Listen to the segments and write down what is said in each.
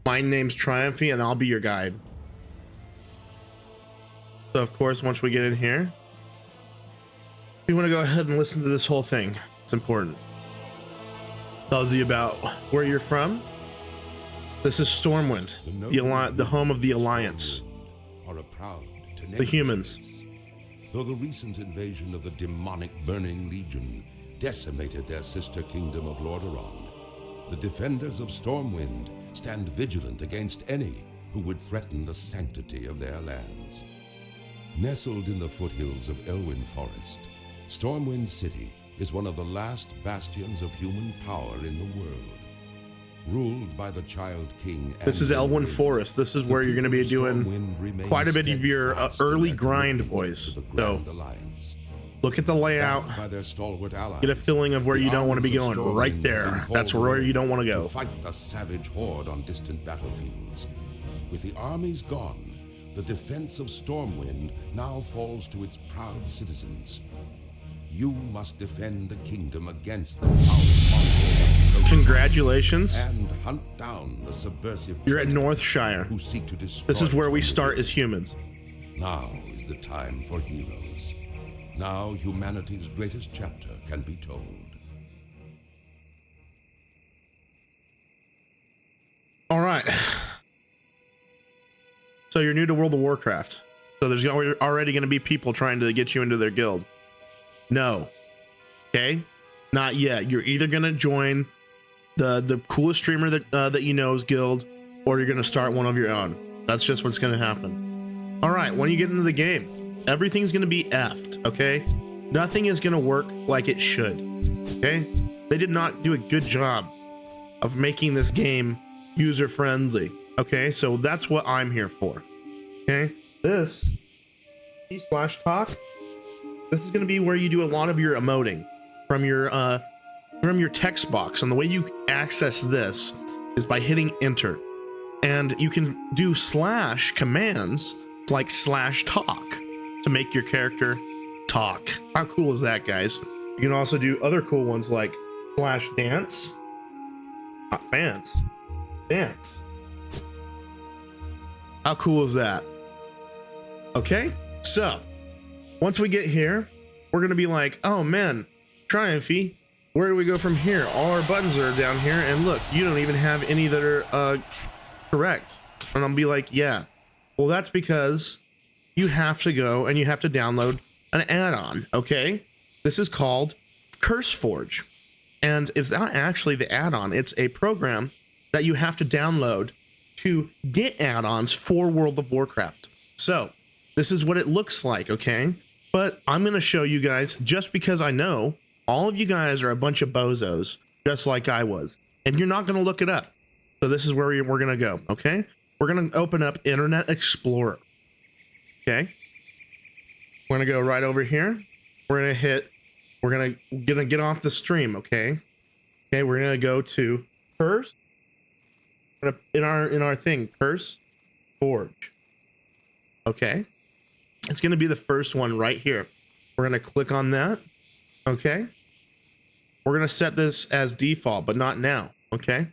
My name's Triumphy, and I'll be your guide. So, of course, once we get in here, we want to go ahead and listen to this whole thing. It's important. Tells you about where you're from. This is Stormwind, the home of the Alliance. The humans. Though the recent invasion of the demonic Burning Legion decimated their sister kingdom of Lordaeron, the defenders of Stormwind stand vigilant against any who would threaten the sanctity of their lands. Nestled in the foothills of Elwyn Forest, Stormwind City is one of the last bastions of human power in the world. Ruled by the Child King. This is Elwyn Forest. This is where you're going to be doing quite a bit of your early grind, boys. So look at the layout. Get a feeling of where you don't want to be going. Right there. That's where you don't want to go. Fight the savage horde on distant battlefields. With the armies gone, the defense of Stormwind now falls to its proud citizens. You must defend the kingdom against the powerful. Congratulations. And hunt down the subversive. You're at Northshire. Who seek to destroy. This is where we start as humans. Now is the time for heroes. Now humanity's greatest chapter can be told. All right. So you're new to World of Warcraft. So there's already going to be people trying to get you into their guild. No. Okay? Not yet. You're either going to join the coolest streamer that you know's guild, or you're going to start one of your own. That's just what's going to happen. All right, when you get into the game, everything's going to be effed, okay? Nothing is going to work like it should, okay? They did not do a good job of making this game user-friendly, okay? So that's what I'm here for, okay? This T/talk, this is going to be where you do a lot of your emoting from your text box, and the way you access this is by hitting enter, and you can do / commands like /talk to make your character talk. How cool is that, guys? You can also do other cool ones like /dance, not fans, dance. How cool is that? Okay, so once we get here, we're gonna be like, oh man, Triumphy, where do we go from here? All our buttons are down here, and look, you don't even have any that are correct. And I'll be like, yeah, well, that's because you have to go and you have to download an add-on, okay? This is called CurseForge, and it's not actually the add-on. It's a program that you have to download to get add-ons for World of Warcraft. So this is what it looks like, okay? But I'm going to show you guys, just because I know all of you guys are a bunch of bozos, just like I was, and you're not going to look it up. So this is where we're going to go, okay? We're going to open up Internet Explorer, okay? We're going to go right over here. We're going to get off the stream, okay? Okay, we're going to go to first in our thing, CurseForge. Okay? It's going to be the first one right here. We're going to click on that. Okay, we're going to set this as default, but not now. Okay,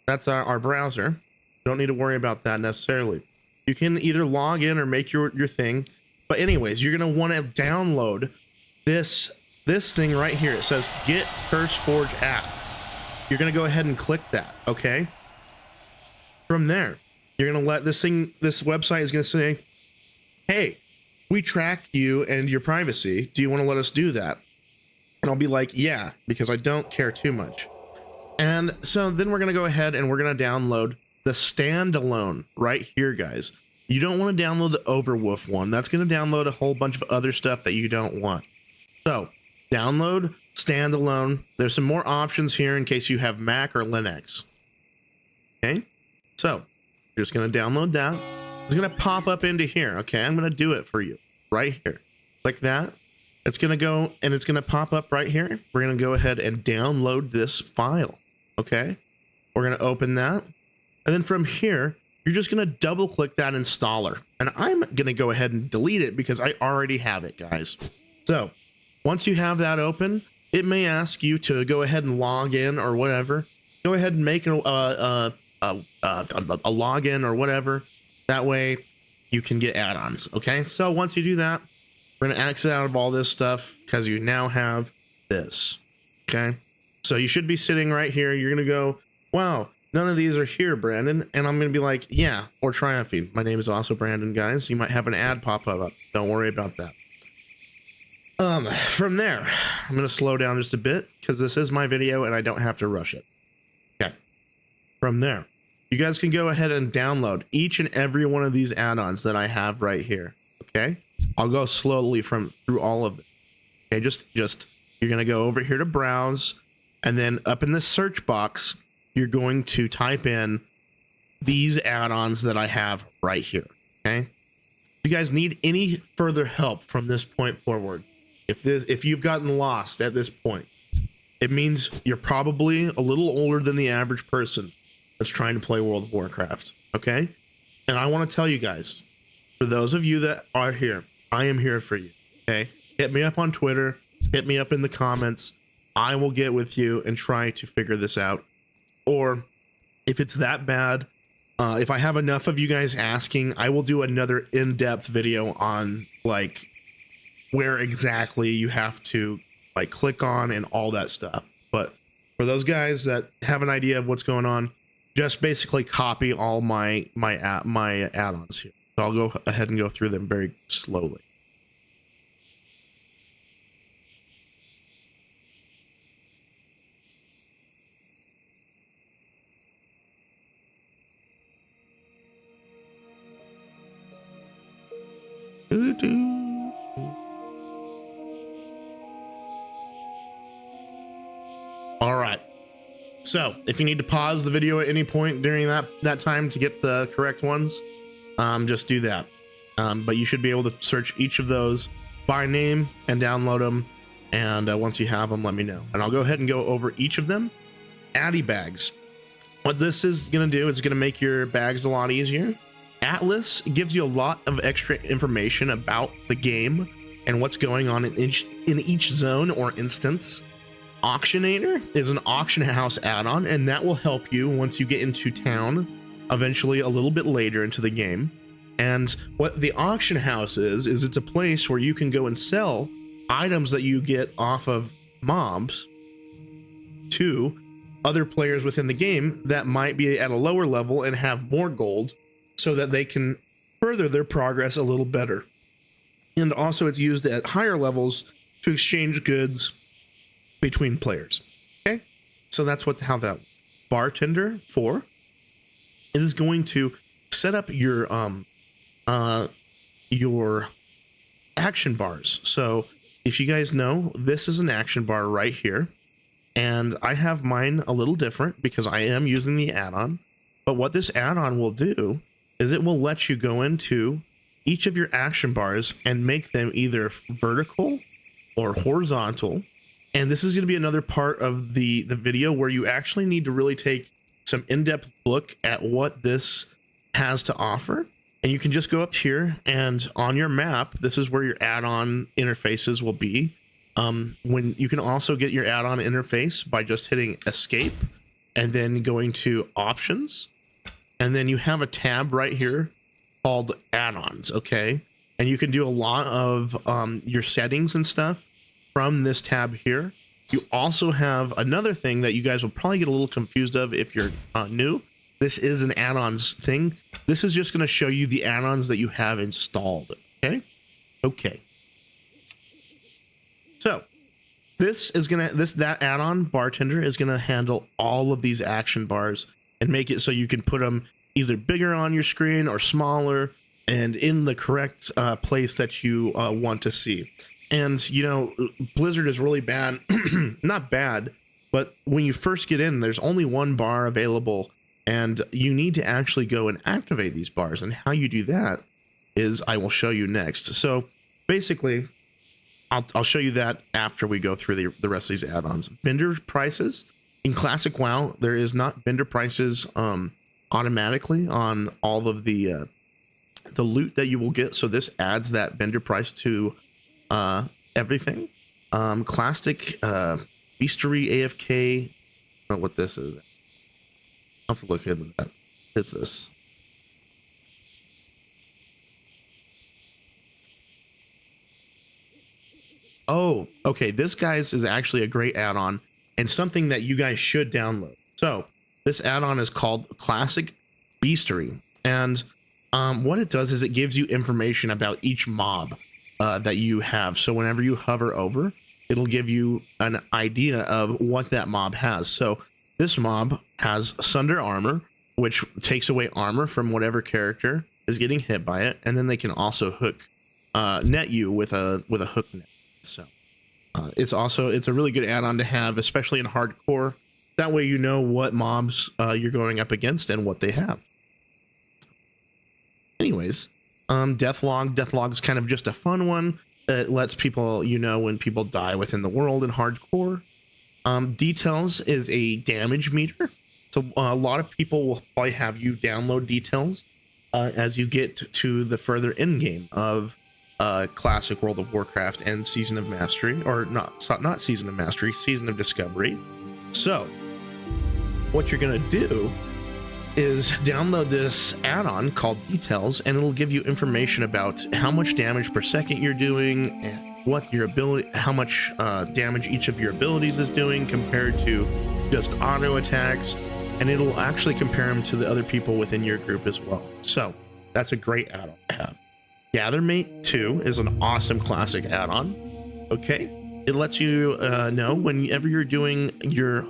that's our browser. Don't need to worry about that necessarily. You can either log in or make your thing, but anyways, you're going to want to download this thing right here. It says Get CurseForge app. You're going to go ahead and click that. Okay, from there, you're going to let this website is going to say, hey, we track you and your privacy. Do you want to let us do that? And I'll be like, yeah, because I don't care too much. And so then we're going to go ahead and we're going to download the standalone right here, guys. You don't want to download the Overwolf one. That's going to download a whole bunch of other stuff that you don't want. So download standalone. There's some more options here in case you have Mac or Linux. Okay, so you're just going to download that. It's going to pop up into here. Okay, I'm going to do it for you right here. Click that. It's going to go and it's going to pop up right here. We're going to go ahead and download this file. Okay, we're going to open that. And then from here, you're just going to double click that installer. And I'm going to go ahead and delete it because I already have it, guys. So once you have that open, it may ask you to go ahead and log in or whatever. Go ahead and make a login or whatever. That way you can get add-ons. Okay, so once you do that, we're going to exit out of all this stuff because you now have this. Okay, so you should be sitting right here. You're going to go, wow, none of these are here, Brandon. And I'm going to be like, yeah, or Triumphy. My name is also Brandon, guys. You might have an ad pop up. Don't worry about that. From there, I'm going to slow down just a bit because this is my video and I don't have to rush it. Okay. From there, you guys can go ahead and download each and every one of these add-ons that I have right here. Okay. I'll go slowly through all of them. Okay. Just, you're going to go over here to browse, and then up in the search box, you're going to type in these add-ons that I have right here. Okay. If you guys need any further help from this point forward, if you've gotten lost at this point, it means you're probably a little older than the average person that's trying to play World of Warcraft. Okay. And I want to tell you guys, for those of you that are here, I am here for you. Okay. Hit me up on Twitter, hit me up in the comments. I will get with you and try to figure this out. Or if it's that bad, if I have enough of you guys asking, I will do another in-depth video on like where exactly you have to like click on and all that stuff. But for those guys that have an idea of what's going on, just basically copy all my add-ons here. So I'll go ahead and go through them very slowly. All right. So if you need to pause the video at any point during that time to get the correct ones, just do that. But you should be able to search each of those by name and download them. And once you have them, let me know. And I'll go ahead and go over each of them. Addy bags. What this is going to do is going to make your bags a lot easier. Atlas gives you a lot of extra information about the game and what's going on in each zone or instance. Auctionator is an auction house add-on, and that will help you once you get into town, eventually a little bit later into the game. And what the auction house is it's a place where you can go and sell items that you get off of mobs to other players within the game that might be at a lower level and have more gold, so that they can further their progress a little better. And also it's used at higher levels to exchange goods between players. Okay, so that's how that bartender 4, it is going to set up your action bars. So if you guys know, this is an action bar right here, and I have mine a little different because I am using the add-on. But what this add-on will do is it will let you go into each of your action bars and make them either vertical or horizontal. And this is going to be another part of the video where you actually need to really take some in-depth look at what this has to offer. And you can just go up here, and on your map, this is where your add-on interfaces will be. When you can also get your add-on interface by just hitting escape and then going to options. And then you have a tab right here called add-ons. Okay. And you can do a lot of your settings and stuff from this tab here. You also have another thing that you guys will probably get a little confused of if you're new. This is an add-ons thing. This is just going to show you the add-ons that you have installed. Okay. Okay. So that add-on bartender is going to handle all of these action bars and make it so you can put them either bigger on your screen or smaller and in the correct place that you want to see. And, you know, Blizzard is really bad, not bad, but when you first get in, there's only one bar available, and you need to actually go and activate these bars. And how you do that is I will show you next. So basically, I'll show you that after we go through the rest of these add-ons. Vendor prices. In Classic WoW, there is not vendor prices automatically on all of the loot that you will get. So this adds that vendor price to everything. Classic Beastery AFK. I don't know what this is. I'll have to look into that. What is this? Oh, okay. This, guys, is actually a great add-on and something that you guys should download. So this add-on is called Classic Beastery, and what it does is it gives you information about each mob that you have. So whenever you hover over, it'll give you an idea of what that mob has. So this mob has Sunder Armor, which takes away armor from whatever character is getting hit by it, and then they can also hook net you with a hook net. So it's a really good add-on to have, especially in hardcore. That way you know what mobs you're going up against and what they have. Anyways, Deathlog. Deathlog is kind of just a fun one. It lets people, when people die within the world in hardcore. Details is a damage meter. So a lot of people will probably have you download Details as you get to the further end game of classic World of Warcraft and Season of Mastery, or not Season of Mastery, Season of Discovery. So what you're gonna do is download this add-on called Details, and it'll give you information about how much damage per second you're doing, and what your ability, how much damage each of your abilities is doing compared to just auto attacks, and it'll actually compare them to the other people within your group as well. So that's a great add-on to have. Gathermate 2 is an awesome classic add-on. Okay, it lets you know whenever you're doing your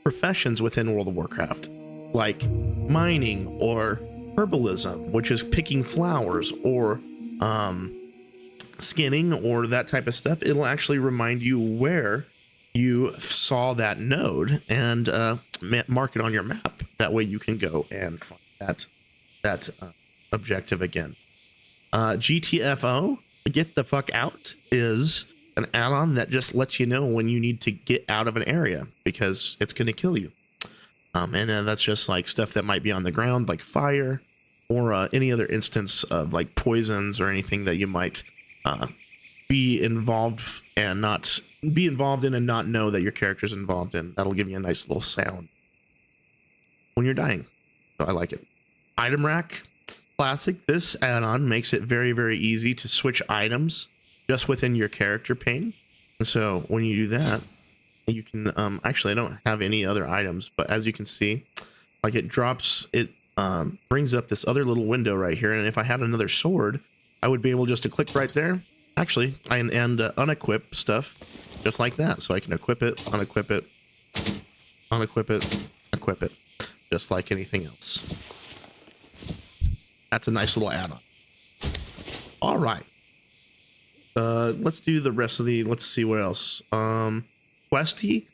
professions within World of Warcraft, like mining or herbalism, which is picking flowers, or skinning or that type of stuff. It'll actually remind you where you saw that node and mark it on your map. That way you can go and find that objective again. GTFO, Get the Fuck Out, is an add-on that just lets you know when you need to get out of an area because it's going to kill you. And then that's just like stuff that might be on the ground, like fire, or any other instance of like poisons or anything that you might be involved and not be involved in and not know that your character's involved in. That'll give you a nice little sound when you're dying. So I like it. Item Rack Classic. This add-on makes it very, very easy to switch items just within your character pane. And so when you do that, you can actually, I don't have any other items, but as you can see, like it drops, it brings up this other little window right here. And if I had another sword, I would be able just to click right there. Actually, and unequip stuff just like that. So I can equip it, unequip it, unequip it, equip it, just like anything else. That's a nice little add-on. All right. Let's do the rest of the, let's see what else. Questy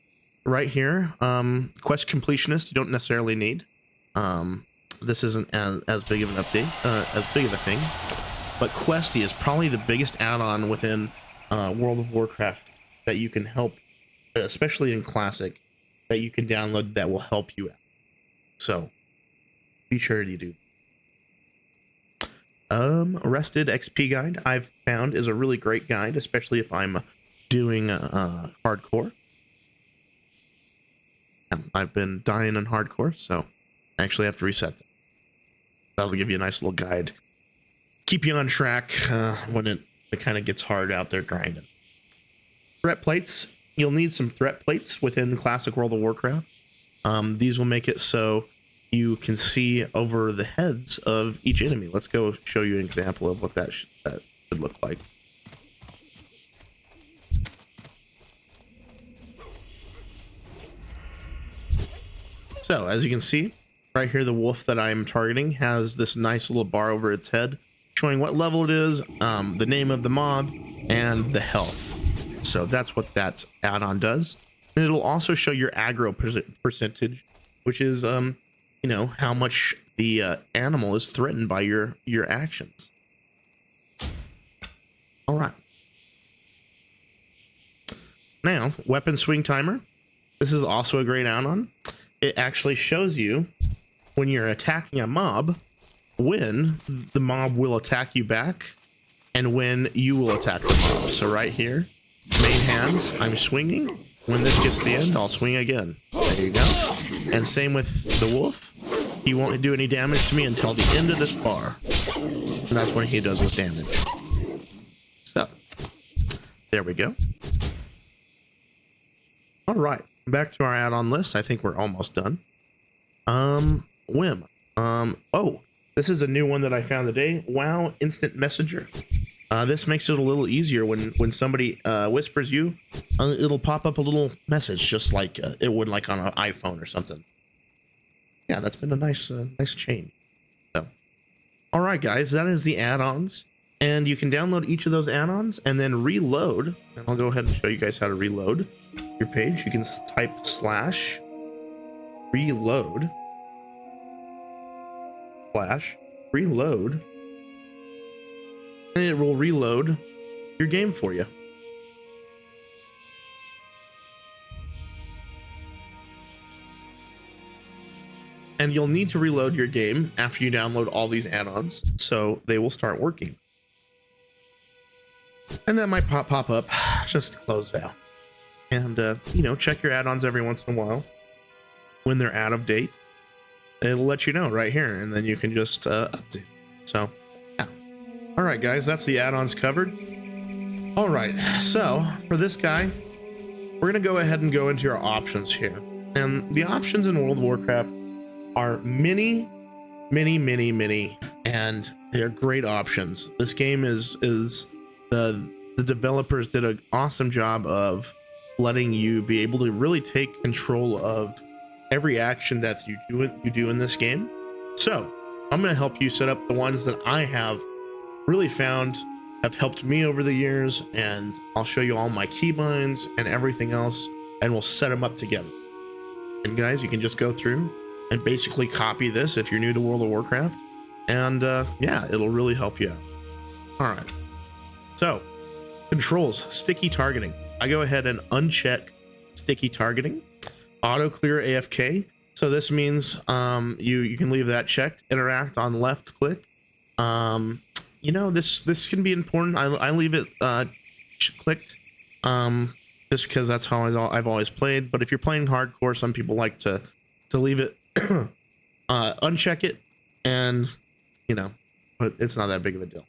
right here. Quest completionist, you don't necessarily need. This isn't as big of an update, as big of a thing. But Questy is probably the biggest add-on within World of Warcraft that you can help, especially in Classic, that you can download that will help you out. So be sure to do. Arrested XP guide I've found is a really great guide, especially if I'm doing hardcore. I've been dying in hardcore, so I actually have to reset that. That'll give you a nice little guide. Keep you on track when it kind of gets hard out there grinding. Threat plates. You'll need some threat plates within Classic World of Warcraft. These will make it so you can see over the heads of each enemy. Let's go show you an example of what that should look like. So as you can see right here, the wolf that I'm targeting has this nice little bar over its head showing what level it is, the name of the mob, and the health. So that's what that add-on does. And it'll also show your aggro percentage, which is how much the animal is threatened by your actions. All right. Now, weapon swing timer. This is also a great add-on. It actually shows you when you're attacking a mob, when the mob will attack you back, and when you will attack the mob. So right here, main hands, I'm swinging. when this gets to the end, I'll swing again. There you go. And same with the wolf. He won't do any damage to me until the end of this bar. And that's when he does his damage. So, there we go. All right, back to our add-on list. I think we're almost done. Whim. Oh, this is a new one that I found today. WoW Instant Messenger. This makes it a little easier when somebody whispers you, it'll pop up a little message just like it would like on an iPhone or something. Yeah, that's been a nice change. So, all right, guys, that is the add-ons, and you can download each of those add-ons and then reload. And I'll go ahead and show you guys how to reload your page. You can type /reload. And it will reload your game for you. And you'll need to reload your game after you download all these add-ons, so they will start working. And that might pop up, just close it out. And, you know, check your add-ons every once in a while. When they're out of date, it'll let you know right here, and then you can just update. So, yeah. All right, guys, that's the add-ons covered. All right, so for this guy, we're gonna go ahead and go into your options here. And the options in World of Warcraft are many, and they're great options. This game is the developers did an awesome job of letting you be able to really take control of every action that you do in this game. So I'm going to help you set up the ones that I have really found have helped me over the years, and I'll show you all my keybinds and everything else, and we'll set them up together. And guys, you can just go through and basically copy this if you're new to World of Warcraft, and yeah, it'll really help you out. All right, so controls, sticky targeting. I go ahead and uncheck sticky targeting. Auto clear AFK. So this means you can leave that checked. Interact on left click. You know, this can be important. I leave it clicked just because that's how I've always played. But if you're playing hardcore, some people like to leave it uncheck it, and you know, but it's not that big of a deal.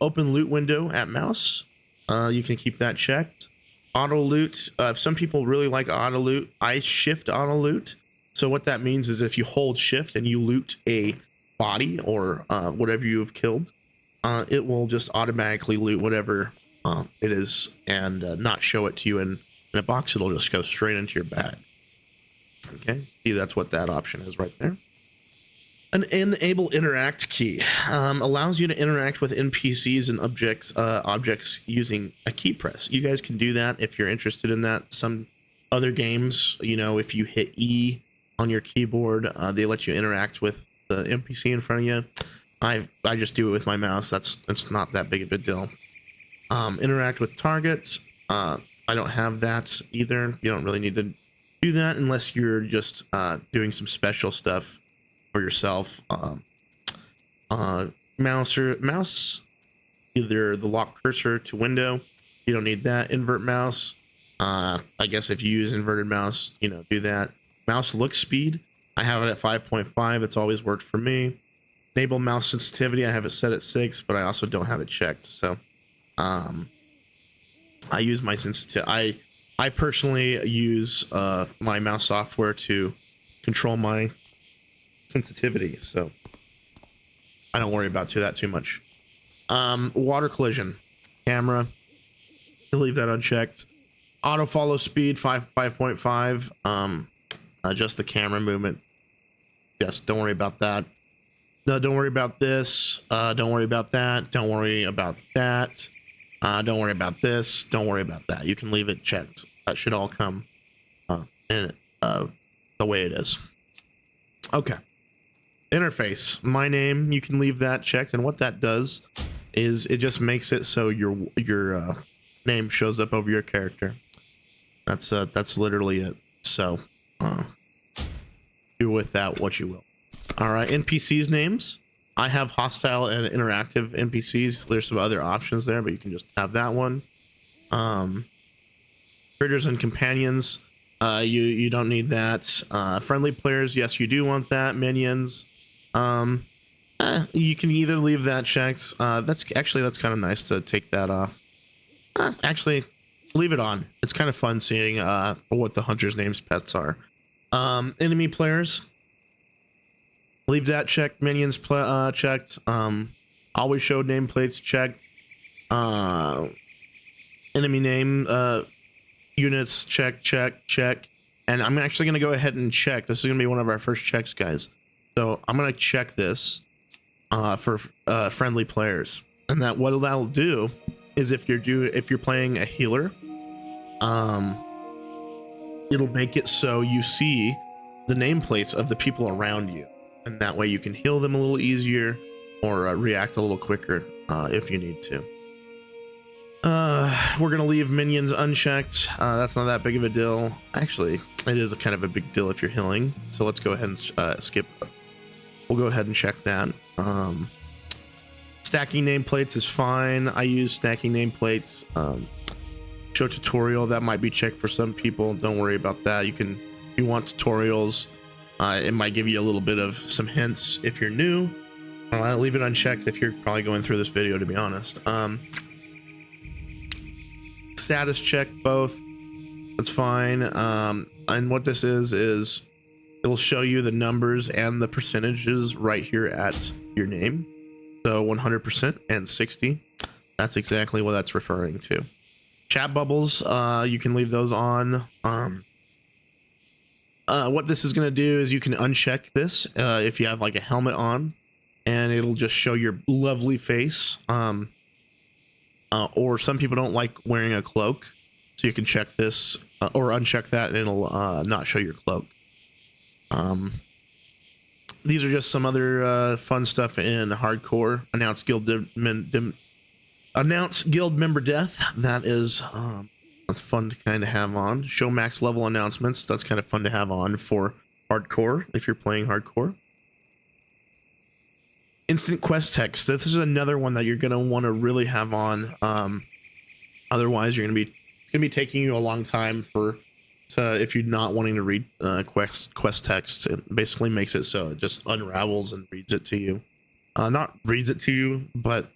Open loot window at mouse. You can keep that checked. Auto loot. Some people really like auto loot. I shift auto loot. So what that means is if you hold shift and you loot a body or whatever you have killed, it will just automatically loot whatever it is and not show it to you in a box. It'll just go straight into your bag. Okay, see, that's what that option is right there. An enable interact key allows you to interact with NPCs and objects using a key press. You guys can do that if you're interested in that. Some other games, you know, if you hit E on your keyboard, they let you interact with the NPC in front of you. I just do it with my mouse. That's not that big of a deal. Interact with targets. I don't have that either. You don't really need to do that unless you're just doing some special stuff for yourself. Mouse, either the lock cursor to window. You don't need that. Invert mouse. I guess if you use inverted mouse, you know, do that. Mouse look speed. I have it at 5.5. It's always worked for me. Enable mouse sensitivity. I have it set at 6, but I also don't have it checked. So, I use my sensitivity. I personally use my mouse software to control my sensitivity, so I don't worry about that too much. Water collision camera, leave that unchecked. Auto follow speed 5.5. Just the camera movement. Yes, don't worry about that. No, don't worry about this. Don't worry about that. Don't worry about that. Don't worry about this. Don't worry about that. You can leave it checked. That should all come in the way it is. Okay. Interface, my name, you can leave that checked, and what that does is it just makes it so your name shows up over your character. That's literally it. So do with that what you will. All right, NPCs names. I have hostile and interactive NPCs. There's some other options there, but you can just have that one. Critters and companions, you don't need that. Friendly players, yes, you do want that. Minions, you can either leave that checked. That's kind of nice to take that off. Actually, leave it on. It's kind of fun seeing what the hunter's names pets are. Enemy players, leave that checked. Minions checked. Always show nameplates checked. Enemy name units check. And I'm actually going to go ahead and check. This is going to be one of our first checks, guys. So I'm going to check this for friendly players, and that what that'll do is if you're playing a healer, it'll make it so you see the nameplates of the people around you, and that way you can heal them a little easier or react a little quicker if you need to. We're gonna leave minions unchecked. That's not that big of a deal. Actually, it is a kind of a big deal if you're healing. So let's go ahead and skip. We'll go ahead and check that. Stacking nameplates is fine. I use stacking nameplates. Show tutorial, that might be checked for some people. Don't worry about that. If you want tutorials, it might give you a little bit of some hints if you're new. I'll leave it unchecked if you're probably going through this video, to be honest. Status check both. That's fine. And what this is it'll show you the numbers and the percentages right here at your name. So 100% and 60. That's exactly what that's referring to. Chat bubbles, you can leave those on. What this is going to do is you can uncheck this if you have like a helmet on, and it'll just show your lovely face. Or some people don't like wearing a cloak, so you can check this or uncheck that, and it'll not show your cloak. These are just some other fun stuff in hardcore. Announce guild member death. That is that's fun to kind of have on. Show max level announcements. That's kind of fun to have on for hardcore if you're playing hardcore. Instant quest text. This is another one that you're going to want to really have on. Otherwise, it's going to be taking you a long time if you're not wanting to read quest text. It basically makes it so it just unravels and reads it to you. Not reads it to you, but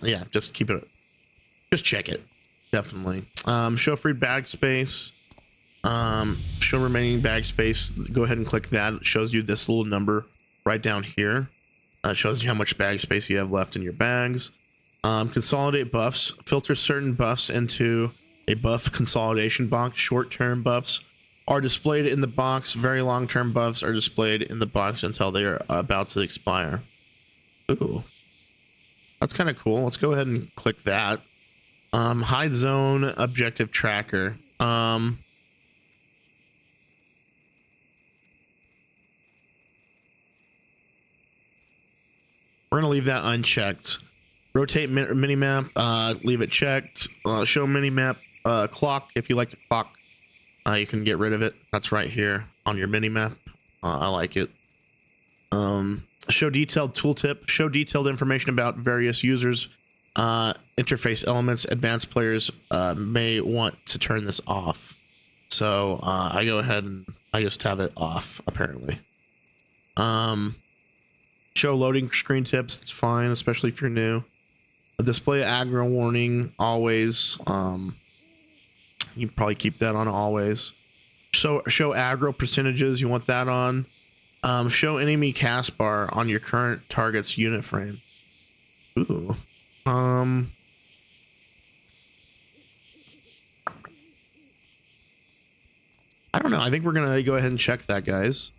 yeah, just check it. Definitely. Show free bag space. Show remaining bag space. Go ahead and click that. It shows you this little number right down here. It shows you how much bag space you have left in your bags. Consolidate buffs. Filter certain buffs into a buff consolidation box. Short-term buffs are displayed in the box. Very long-term buffs are displayed in the box until they are about to expire. Ooh, that's kind of cool. Let's go ahead and click that. Hide zone objective tracker. We're gonna leave that unchecked. Rotate minimap, leave it checked. Show minimap clock. If you like the clock, you can get rid of it. That's right here on your minimap. I like it. Show detailed tooltip. Show detailed information about various users, interface elements. Advanced players may want to turn this off. So I go ahead and I just have it off apparently. Show loading screen tips. It's fine, especially if you're new. A display aggro warning always. You can probably keep that on always. Show aggro percentages. You want that on. Show enemy cast bar on your current target's unit frame. Ooh. I don't know. I think we're gonna go ahead and check that, guys.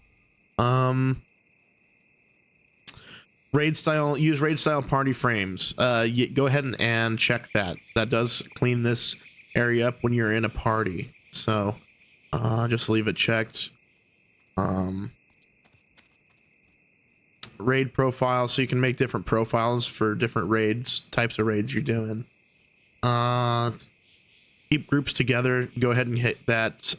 Use raid style party frames. Go ahead and check that. That does clean this area up when you're in a party. So just leave it checked. Raid profile, so you can make different profiles for different types of raids you're doing. Keep groups together. Go ahead and hit that.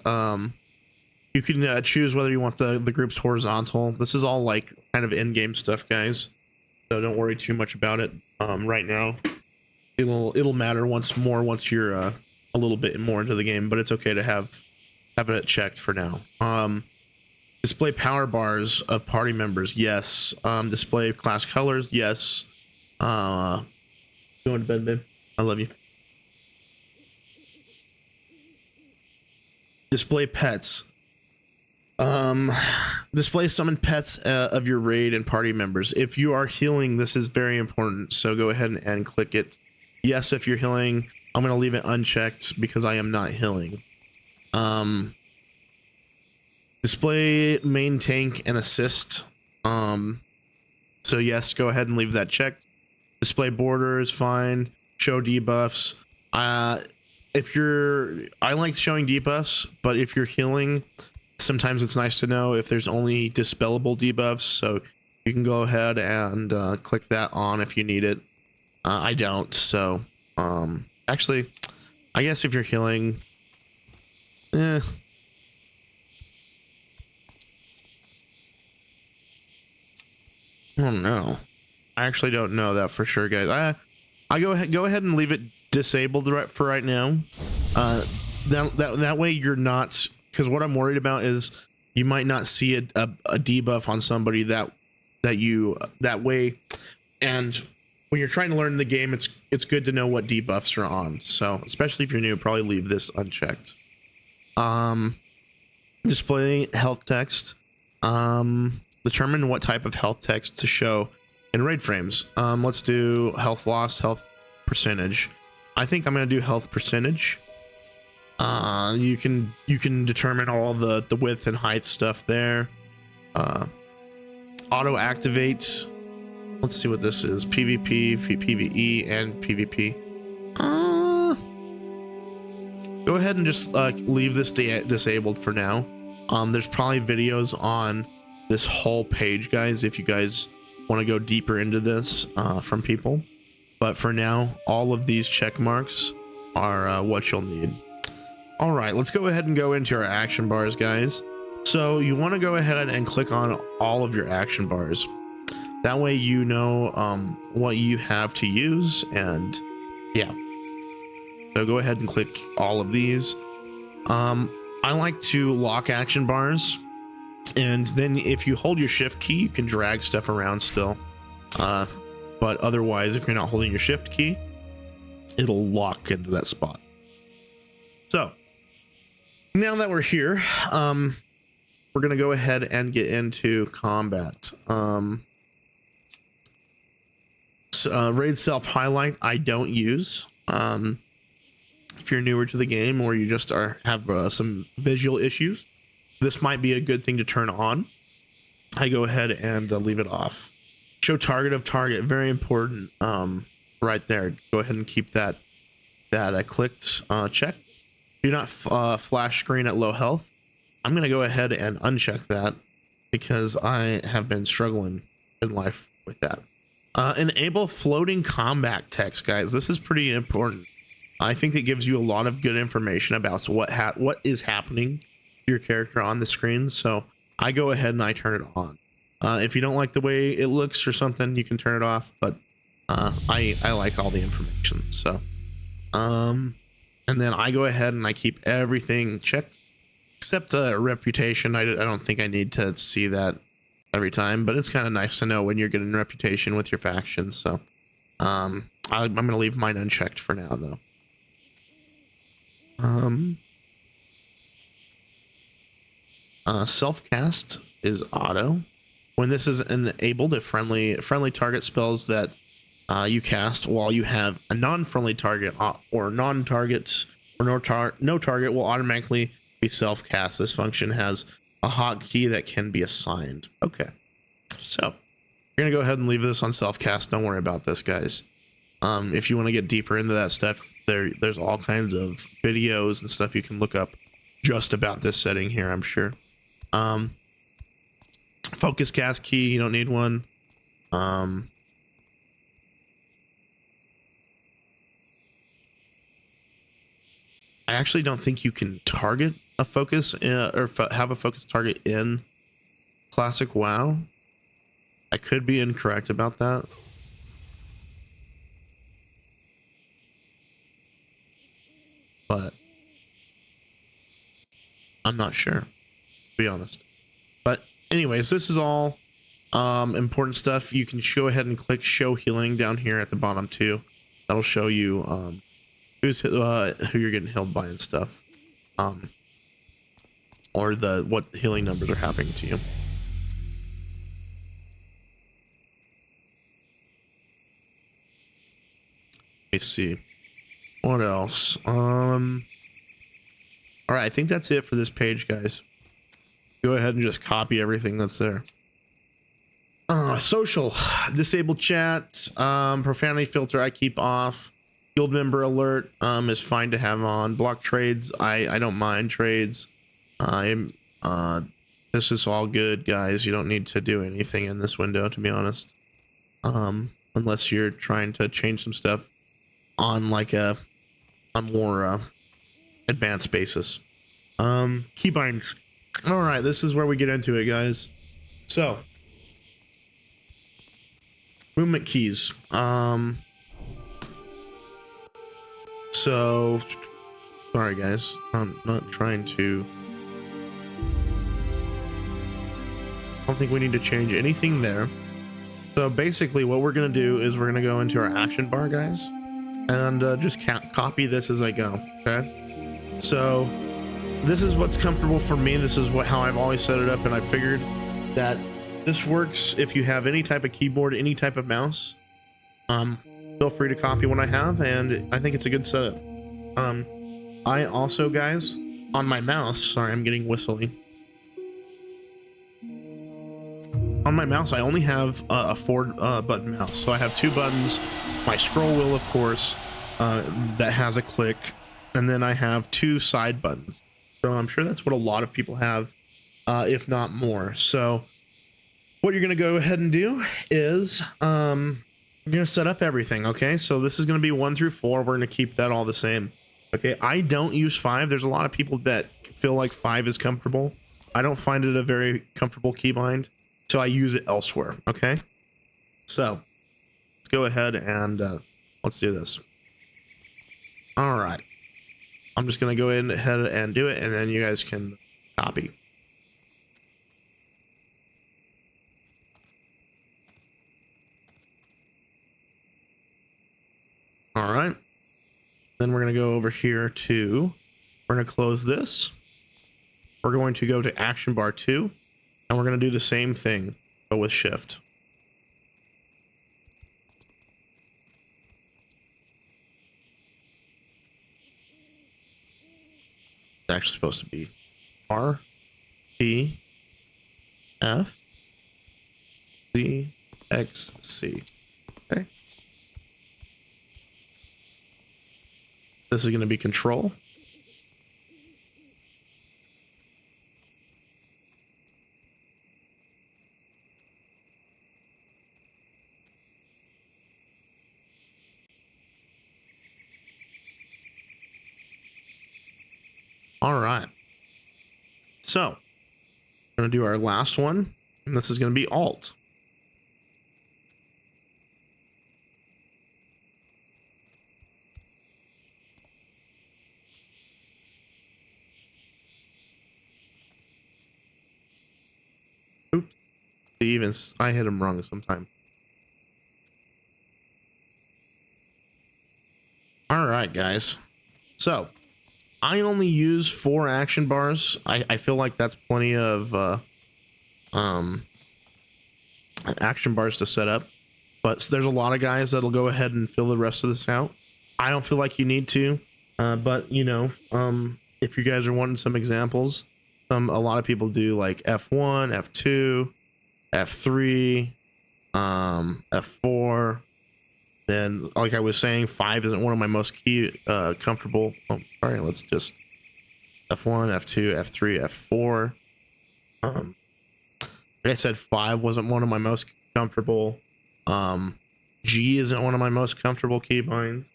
You can choose whether you want the groups horizontal. This is all like kind of in-game stuff, guys, so don't worry too much about it right now. It'll matter once you're a little bit more into the game, but it's okay to have it checked for now. Display power bars of party members, yes. Display class colors, yes. Going to bed, babe. I love you. Display pets. Display summon pets of your raid and party members. If you are healing, this is very important, so go ahead and click it. Yes, if you're healing. I'm going to leave it unchecked because I am not healing. Display main tank and assist. So yes, go ahead and leave that checked. Display borders, fine. Show debuffs. I like showing debuffs, but if you're healing, sometimes it's nice to know if there's only dispellable debuffs, so you can go ahead and click that on if you need it. I don't, so actually, I guess if you're healing, I don't know. I actually don't know that for sure, guys. I go ahead and leave it disabled for right now. That way you're not, because what I'm worried about is you might not see a debuff on somebody that way, and when you're trying to learn the game, it's good to know what debuffs are on. So especially if you're new, probably leave this unchecked. Display health text. Determine what type of health text to show in raid frames. Let's do health loss, health percentage. I think I'm gonna do health percentage. You can determine all the width and height stuff there. Auto activate. Let's see what this is. PvP, PvE, and PvP. Go ahead and just leave this disabled for now. There's probably videos on this whole page, guys, if you guys want to go deeper into this from people. But for now, all of these check marks are what you'll need. All right, let's go ahead and go into our action bars, guys. So you want to go ahead and click on all of your action bars. That way you know what you have to use, and yeah. So go ahead and click all of these. I like to lock action bars, and then if you hold your shift key, you can drag stuff around still. But otherwise, if you're not holding your shift key, it'll lock into that spot. So now that we're here, we're gonna go ahead and get into combat. Raid self highlight I don't use. If you're newer to the game or you just have some visual issues, this might be a good thing to turn on. I go ahead and leave it off. Show target of target, very important. Right there, go ahead and keep that clicked. Check. Do not flash screen at low health. I'm gonna go ahead and uncheck that because I have been struggling in life with that. Enable floating combat text, guys. This is pretty important. I think it gives you a lot of good information about what is happening to your character on the screen. So I go ahead and I turn it on. If you don't like the way it looks or something, you can turn it off. But I like all the information. So and then I go ahead and I keep everything checked except reputation. I don't think I need to see that every time, but it's kind of nice to know when you're getting reputation with your faction. So I'm gonna leave mine unchecked for now, though. Self-cast is auto. When this is enabled, if friendly target spells that you cast while you have a non-friendly target or non-targets or no target will automatically be self-cast. This function has a hotkey that can be assigned. Okay, so you're gonna go ahead and leave this on self-cast. Don't worry about this, guys. If you want to get deeper into that stuff, there's all kinds of videos and stuff you can look up just about this setting here, I'm sure. Focus cast key, you don't need one. I actually don't think you can target a focus or have a focus target in classic WoW. I could be incorrect about that. but I'm not sure, to be honest. But anyways, this is all important stuff. You can go ahead and click show healing down here at the bottom too. That'll show you who you're getting healed by and stuff, or what healing numbers are happening to you. Let's see what else. All right, I think that's it for this page, guys. Go ahead and just copy everything that's there. Social, disabled chat, profanity filter I keep off. Guild member alert is fine to have on. Block trades, I don't mind trades. This is all good, guys. You don't need to do anything in this window, to be honest, unless you're trying to change some stuff on like a more advanced basis. Keybinds. All right, this is where we get into it, guys. So movement keys. So sorry guys, I'm not trying to. I don't think we need to change anything there. So basically what we're gonna do is we're gonna go into our action bar, guys, and just copy this as I go. Okay, so this is what's comfortable for me. This is how I've always set it up, and I figured that this works if you have any type of keyboard, any type of mouse. Feel free to copy what I have, and I think it's a good setup. I also, guys, on my mouse, sorry, I'm getting whistly. On my mouse, I only have a 4-button mouse. So I have 2 buttons, my scroll wheel, of course, that has a click, and then I have 2 side buttons. So I'm sure that's what a lot of people have, if not more. So what you're going to go ahead and do is you're going to set up everything. Okay, so this is going to be 1 through 4. We're going to keep that all the same. Okay, I don't use 5. There's a lot of people that feel like 5 is comfortable. I don't find it a very comfortable keybind, so I use it elsewhere. Okay, so let's go ahead and let's do this. All right, I'm just going to go ahead and do it, and then you guys can copy. All right, then we're going to go over here to, we're going to close this. We're going to go to action bar 2, and we're going to do the same thing, but with shift. It's actually supposed to be R, T, F, Z, X, C. Okay. This is going to be control. All right. So we're going to do our last one, and this is going to be Alt. Oops. Even I hit him wrong sometime. All right, guys. So I only use 4 action bars. I feel like that's plenty of action bars to set up, but there's a lot of guys that'll go ahead and fill the rest of this out. I don't feel like you need to, but you know, if you guys are wanting some examples, a lot of people do like F1, F2, F3, F4. Then, like I was saying, 5 isn't one of my most comfortable. Oh, sorry, let's just F1, F2, F3, F4. Like I said, 5 wasn't one of my most comfortable. G isn't one of my most comfortable keybinds.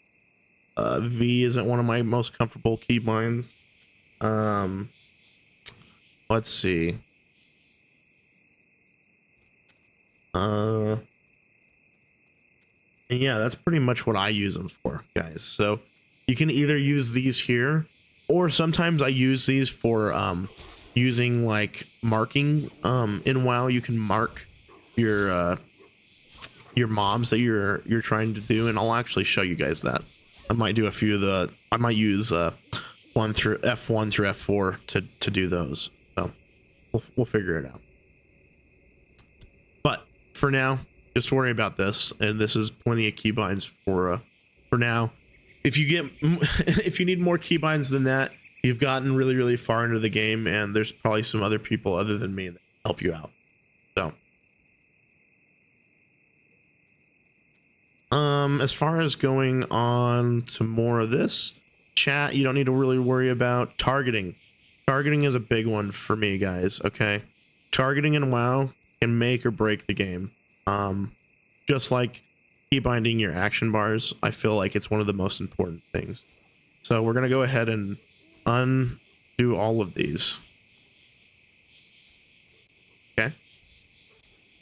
V isn't one of my most comfortable keybinds. Let's see. And yeah, that's pretty much what I use them for, guys. So you can either use these here, or sometimes I use these for using like marking. In WoW, you can mark your mobs that you're trying to do, and I'll actually show you guys that. I might do a few of the. I might use F1 through F4 to do those. So we'll figure it out. But for now, just worry about this, and this is plenty of keybinds for now. If you need more keybinds than that, you've gotten really far into the game, and there's probably some other people other than me that help you out. So as far as going on to more of this chat, you don't need to really worry about targeting. Targeting is a big one for me, guys. Okay, targeting in WoW can make or break the game. Just like keybinding your action bars, I feel like it's one of the most important things. So we're gonna go ahead and undo all of these. Okay.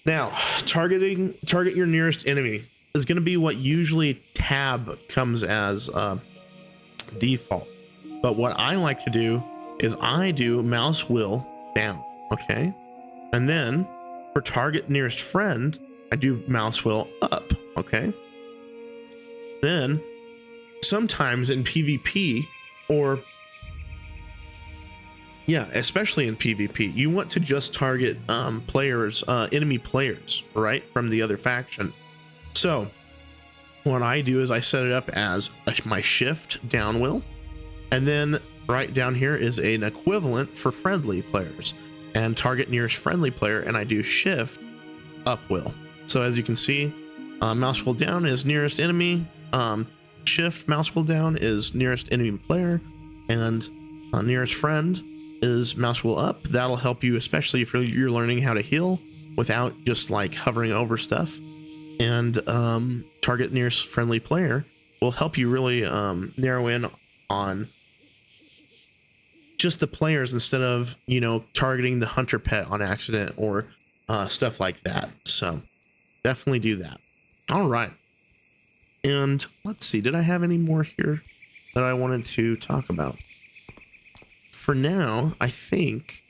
Now, target your nearest enemy is going to be what usually tab comes as default. But what I like to do is I do mouse wheel down, okay? And then for target nearest friend, I do mouse wheel up, okay? Then sometimes in PvP, or yeah, especially in PvP, you want to just target enemy players, right, from the other faction. So what I do is I set it up as my shift down wheel, and then right down here is an equivalent for friendly players, and target nearest friendly player, and I do shift up wheel. So as you can see, mouse wheel down is nearest enemy, shift mouse wheel down is nearest enemy player, and nearest friend is mouse wheel up. That'll help you, especially if you're learning how to heal without just like hovering over stuff. And target nearest friendly player will help you really narrow in on just the players instead of, targeting the hunter pet on accident or stuff like that. So definitely do that. All right. And let's see, did I have any more here that I wanted to talk about? For now, I think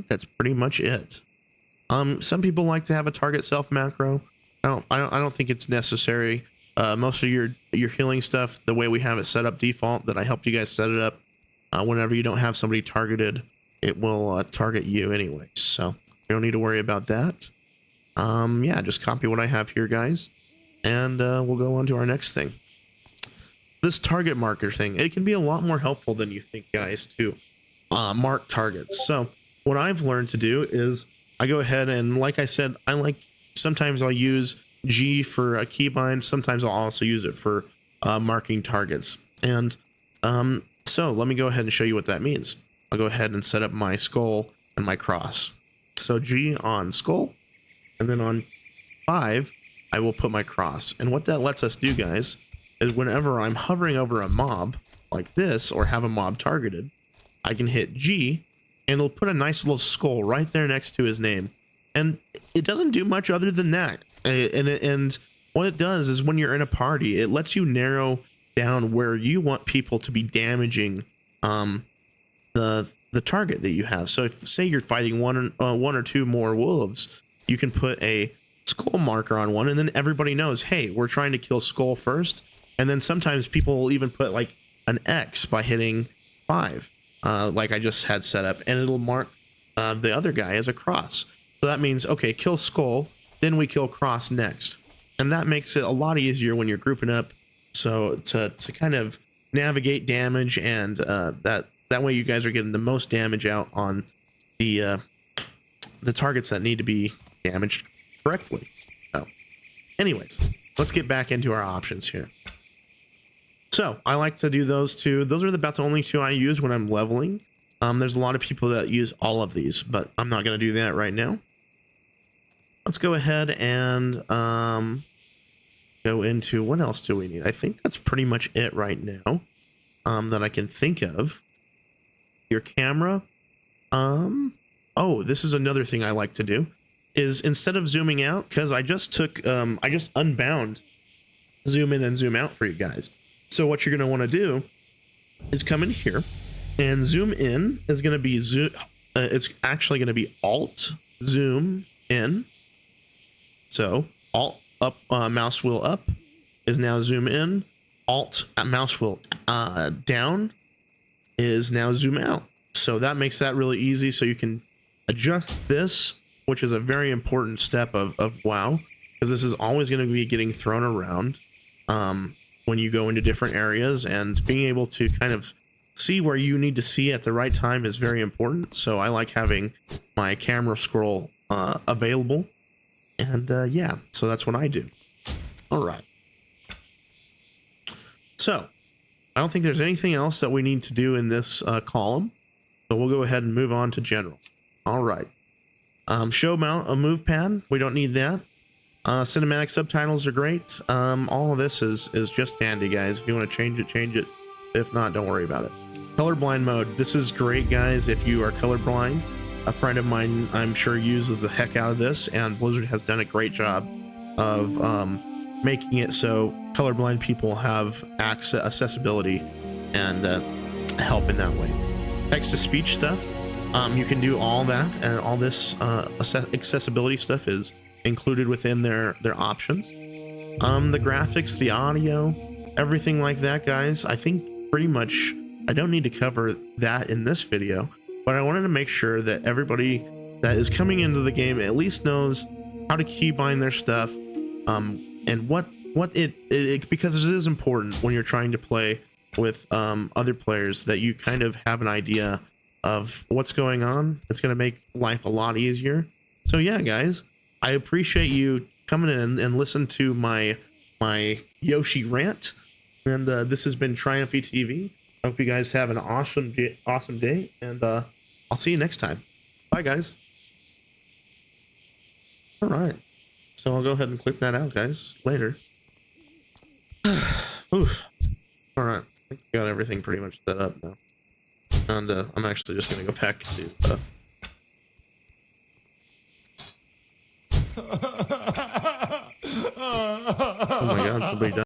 that's pretty much it. Some people like to have a target self macro. I don't think it's necessary. Most of your healing stuff, the way we have it set up default, that I helped you guys set it up, whenever you don't have somebody targeted, it will target you anyway. So you don't need to worry about that. Yeah, just copy what I have here, guys, and we'll go on to our next thing. This target marker thing, it can be a lot more helpful than you think, guys, to mark targets. So what I've learned to do is I go ahead and, like I said, sometimes I'll use G for a keybind. Sometimes I'll also use it for marking targets. And so let me go ahead and show you what that means. I'll go ahead and set up my skull and my cross. So G on skull, and then on 5, I will put my cross. And what that lets us do, guys, is whenever I'm hovering over a mob like this, or have a mob targeted, I can hit G, and it'll put a nice little skull right there next to his name. And it doesn't do much other than that. And what it does is, when you're in a party, it lets you narrow down where you want people to be damaging the target that you have. So if, say, you're fighting one or two more wolves, you can put a skull marker on one, and then everybody knows, hey, we're trying to kill skull first. And then sometimes people will even put like an X by hitting 5, like I just had set up, and it'll mark the other guy as a cross. So that means, okay, kill skull, then we kill cross next. And that makes it a lot easier when you're grouping up, so to kind of navigate damage, and that way you guys are getting the most damage out on the targets that need to be damaged correctly. So anyways, let's get back into our options here. So I like to do those two. Those are about the only two I use when I'm leveling. There's a lot of people that use all of these, but I'm not going to do that right now. Let's go ahead and go into, what else do we need? I think that's pretty much it right now that I can think of. Your camera. Oh, this is another thing I like to do. is instead of zooming out, because I just unbound zoom in and zoom out for you guys. So what you're going to want to do is come in here, and zoom in is going to be it's actually going to be alt zoom in. So alt up, mouse wheel up is now zoom in. Alt mouse wheel down is now zoom out. So that makes that really easy. So you can adjust this, which is a very important step of WoW, because this is always going to be getting thrown around when you go into different areas, and being able to kind of see where you need to see at the right time is very important. So I like having my camera scroll available, and yeah, so that's what I do. All right. So I don't think there's anything else that we need to do in this column. So we'll go ahead and move on to general. All right. Show mount a move pad. We don't need that. Cinematic subtitles are great. All of this is just dandy, guys. If you want to change it, change it. If not, don't worry about it. Colorblind mode. This is great, guys, if you are colorblind. A friend of mine, I'm sure, uses the heck out of this, and Blizzard has done a great job of making it so colorblind people have accessibility and help in that way. Text-to-speech stuff. You can do all that, and all this accessibility stuff is included within their options. The graphics, the audio, everything like that, guys. I think pretty much I don't need to cover that in this video, but I wanted to make sure that everybody that is coming into the game at least knows how to keybind their stuff, and what it because it is important when you're trying to play with other players, that you kind of have an idea of what's going on. It's going to make life a lot easier. So yeah, guys, I appreciate you coming in and listen to my Yoshi rant. And this has been Triumphy TV. I hope you guys have an awesome day, and I'll see you next time. Bye, guys. All right. So I'll go ahead and click that out, guys, later. Oof. All right. I think we got everything pretty much set up now. And I'm actually just going to go back to... Oh my god, somebody died.